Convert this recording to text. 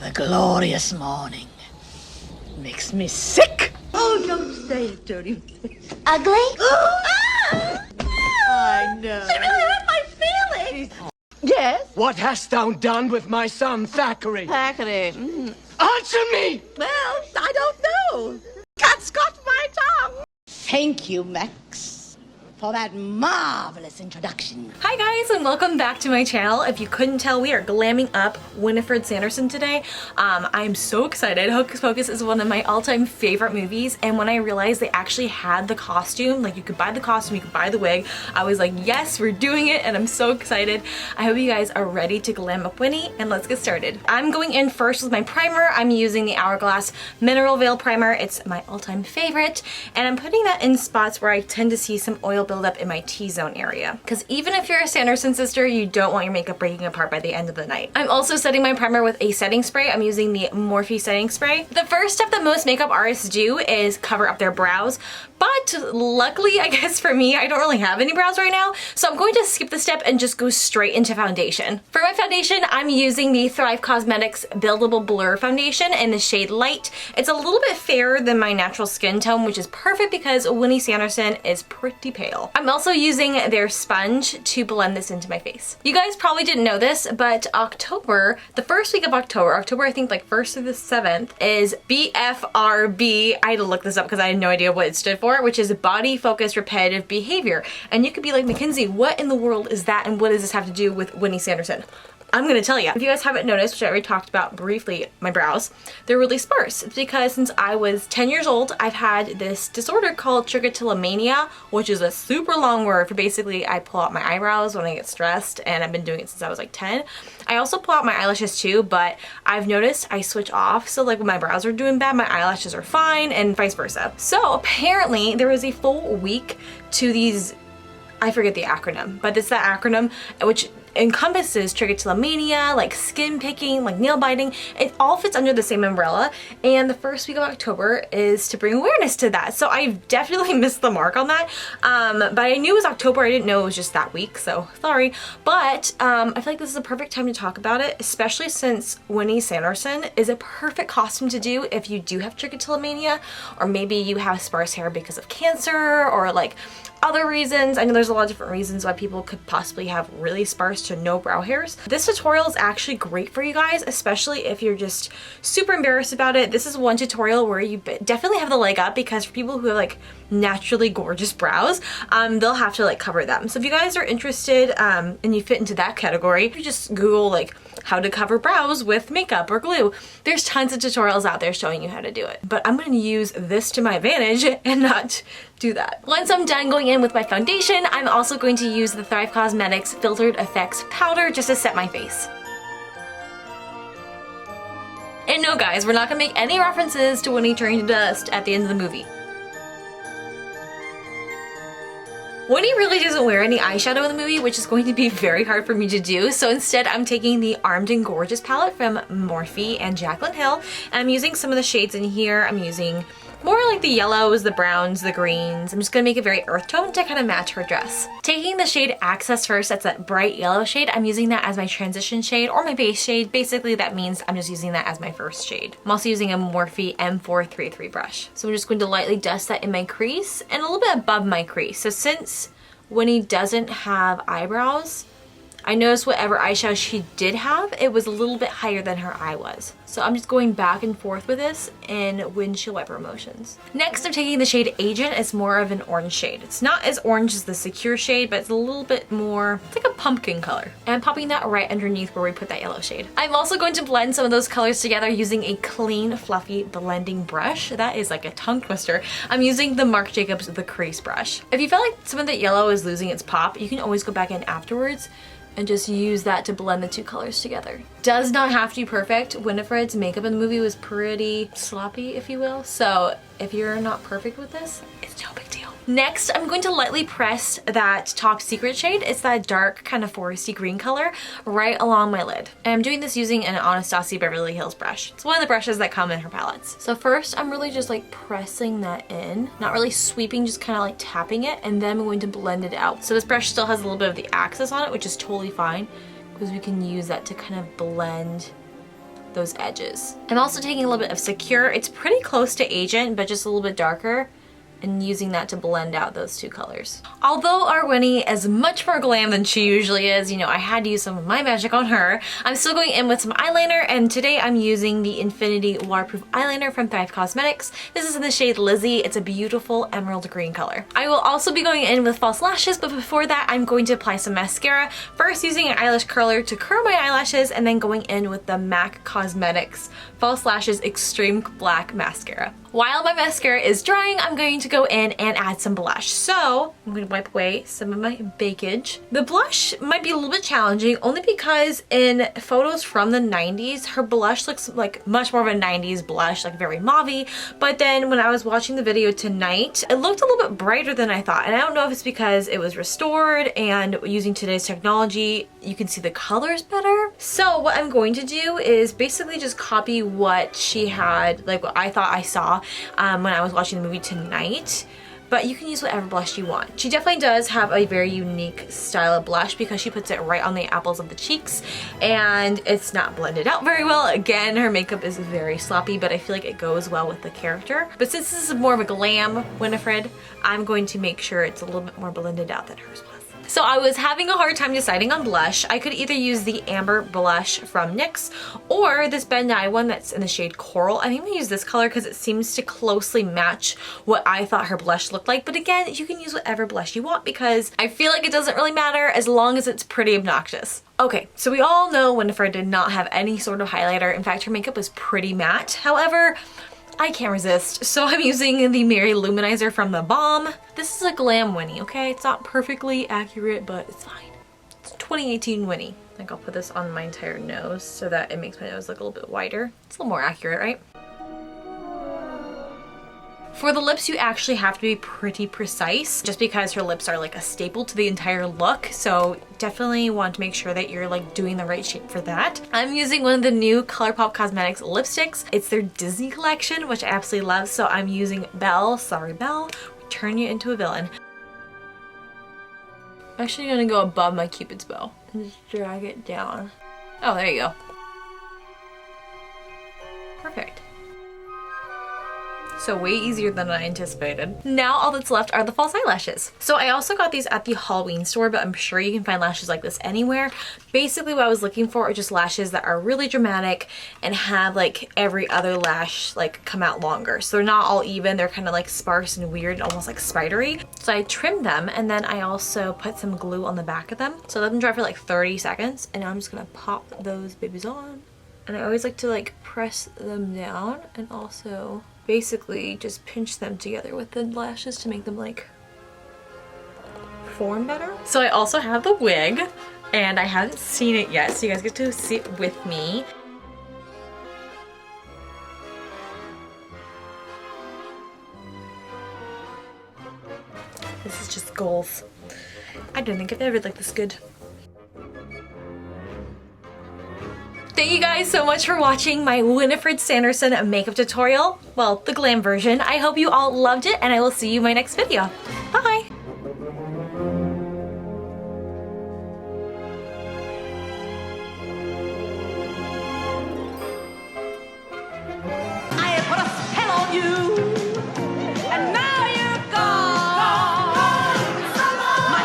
Another glorious morning. Makes me sick. Oh, don't say it, dirty. Ugly? I know. She really hurt my feelings. Yes? What hast thou done with my son Thackeray? Thackeray. Answer me! Well, I don't know. Cat's got my tongue. Thank you, Max, for that marvelous introduction. Hi guys, and welcome back to my channel. If you couldn't tell, we are glamming up Winifred Sanderson today. I'm so excited. Hocus Pocus is one of my all-time favorite movies, and when I realized they actually had the costume, like you could buy the costume, you could buy the wig, I was like, yes, we're doing it, and I'm so excited. I hope you guys are ready to glam up Winnie, and let's get started. I'm going in first with my primer. I'm using the Hourglass Mineral Veil Primer. It's my all-time favorite, and I'm putting that in spots where I tend to see some oil build up in my T-zone area. Because even if you're a Sanderson sister, you don't want your makeup breaking apart by the end of the night. I'm also setting my primer with a setting spray. I'm using the Morphe setting spray. The first step that most makeup artists do is cover up their brows. But luckily, I guess for me, I don't really have any brows right now, so I'm going to skip the step and just go straight into foundation. For my foundation, I'm using the Thrive Cosmetics Buildable Blur Foundation in the shade Light. It's a little bit fairer than my natural skin tone, which is perfect because Winnie Sanderson is pretty pale. I'm also using their sponge to blend this into my face. You guys probably didn't know this, but October, the first week of October I think like 1st through the 7th, is BFRB. I had to look this up because I had no idea what it stood for, which is Body Focused Repetitive Behavior. And you could be like, Mackenzie, what in the world is that, and what does this have to do with Winnie Sanderson? I'm gonna tell you. If you guys haven't noticed, which I already talked about briefly, my brows, they're really sparse. It's because since I was 10 years old, I've had this disorder called trichotillomania, which is a super long word for basically I pull out my eyebrows when I get stressed, and I've been doing it since I was like 10. I also pull out my eyelashes too, but I've noticed I switch off. So like when my brows are doing bad, my eyelashes are fine, and vice versa. So apparently there was a full week to these, I forget the acronym, but it's that acronym which encompasses trichotillomania, like skin picking, like nail biting. It all fits under the same umbrella, and the first week of October is to bring awareness to that. So I've definitely missed the mark on that, but I knew it was October. I didn't know it was just that week, so sorry. But I feel like this is a perfect time to talk about it, especially since Winnie Sanderson is a perfect costume to do if you do have trichotillomania, or maybe you have sparse hair because of cancer, or like other reasons. I know there's a lot of different reasons why people could possibly have really sparse to no brow hairs. This tutorial is actually great for you guys, especially if you're just super embarrassed about it. This is one tutorial where you definitely have the leg up, because for people who have like naturally gorgeous brows, they'll have to like cover them. So if you guys are interested and you fit into that category, you just Google like how to cover brows with makeup or glue. There's tons of tutorials out there showing you how to do it. But I'm going to use this to my advantage and not do that. Once I'm done going in with my foundation, I'm also going to use the Thrive Cosmetics Filtered Effects Powder just to set my face. And no guys, we're not gonna make any references to Winnie turning to dust at the end of the movie. Winnie really doesn't wear any eyeshadow in the movie, which is going to be very hard for me to do. So instead, I'm taking the Armed and Gorgeous palette from Morphe and Jaclyn Hill. And I'm using some of the shades in here. I'm using more like the yellows, the browns, the greens. I'm just gonna make it very earth tone to kind of match her dress. Taking the shade Access first, that's that bright yellow shade, I'm using that as my transition shade or my base shade. Basically, that means I'm just using that as my first shade. I'm also using a Morphe M433 brush. So I'm just going to lightly dust that in my crease and a little bit above my crease. So since Winnie doesn't have eyebrows, I noticed whatever eyeshadow she did have, it was a little bit higher than her eye was. So I'm just going back and forth with this in windshield wiper motions. Next, I'm taking the shade Agent. It's more of an orange shade. It's not as orange as the Secure shade, but it's a little bit more, it's like a pumpkin color. And I'm popping that right underneath where we put that yellow shade. I'm also going to blend some of those colors together using a clean, fluffy blending brush. That is like a tongue twister. I'm using the Marc Jacobs The Crease brush. If you feel like some of the yellow is losing its pop, you can always go back in afterwards and just use that to blend the two colors together. Does not have to be perfect. Winifred's makeup in the movie was pretty sloppy, if you will. So if you're not perfect with this, it's no big deal. Next, I'm going to lightly press that Top Secret shade. It's that dark kind of foresty green color right along my lid. And I'm doing this using an Anastasia Beverly Hills brush. It's one of the brushes that come in her palettes. So first, I'm really just like pressing that in, not really sweeping, just kind of like tapping it, and then I'm going to blend it out. So this brush still has a little bit of the access on it, which is totally fine, because we can use that to kind of blend those edges. I'm also taking a little bit of Secure. It's pretty close to Agent, but just a little bit darker, and using that to blend out those two colors. Although our Winnie is much more glam than she usually is, you know, I had to use some of my magic on her, I'm still going in with some eyeliner, and today I'm using the Infinity Waterproof Eyeliner from Thrive Cosmetics. This is in the shade Lizzie. It's a beautiful emerald green color. I will also be going in with false lashes, but before that I'm going to apply some mascara. First using an eyelash curler to curl my eyelashes, and then going in with the MAC Cosmetics False Lashes Extreme Black Mascara. While my mascara is drying, I'm going to go in and add some blush. So I'm going to wipe away some of my bakage. The blush might be a little bit challenging only because in photos from the 90s, her blush looks like much more of a 90s blush, like very mauvey. But then when I was watching the video tonight, it looked a little bit brighter than I thought. And I don't know if it's because it was restored and using today's technology, you can see the colors better. So what I'm going to do is basically just copy what she had, like what I thought I saw when I was watching the movie tonight, but you can use whatever blush you want. She definitely does have a very unique style of blush because she puts it right on the apples of the cheeks, and it's not blended out very well. Again, her makeup is very sloppy, but I feel like it goes well with the character. But since this is more of a glam Winifred, I'm going to make sure it's a little bit more blended out than hers was. So I was having a hard time deciding on blush. I could either use the Amber blush from NYX or this Ben Nye one that's in the shade Coral. I think I'm gonna use this color because it seems to closely match what I thought her blush looked like. But again, you can use whatever blush you want because I feel like it doesn't really matter as long as it's pretty obnoxious. Okay, so we all know Winifred did not have any sort of highlighter. In fact, her makeup was pretty matte. However, I can't resist, so I'm using the Mary Luminizer from The Balm. This is a glam Winnie, okay? It's not perfectly accurate, but it's fine. It's 2018 Winnie. I think I'll put this on my entire nose so that it makes my nose look a little bit wider. It's a little more accurate, right? For the lips, you actually have to be pretty precise just because her lips are like a staple to the entire look. So definitely want to make sure that you're like doing the right shape for that. I'm using one of the new ColourPop Cosmetics lipsticks. It's their Disney collection, which I absolutely love. So I'm using Belle, sorry Belle, Turn You Into a Villain. I'm actually gonna go above my Cupid's bow and just drag it down. Oh, there you go. Perfect. So way easier than I anticipated. Now all that's left are the false eyelashes. So I also got these at the Halloween store, but I'm sure you can find lashes like this anywhere. Basically what I was looking for are just lashes that are really dramatic and have like every other lash like come out longer. So they're not all even, they're kind of like sparse and weird, almost like spidery. So I trimmed them and then I also put some glue on the back of them. So let them dry for like 30 seconds and now I'm just gonna pop those babies on. And I always like to like press them down and also basically just pinch them together with the lashes to make them like form better. So I also have the wig and I haven't seen it yet, so you guys get to see it with me. This is just goals. I don't think I've ever looked this good. Thank you guys so much for watching my Winifred Sanderson makeup tutorial. Well, the glam version. I hope you all loved it and I will see you in my next video. Bye!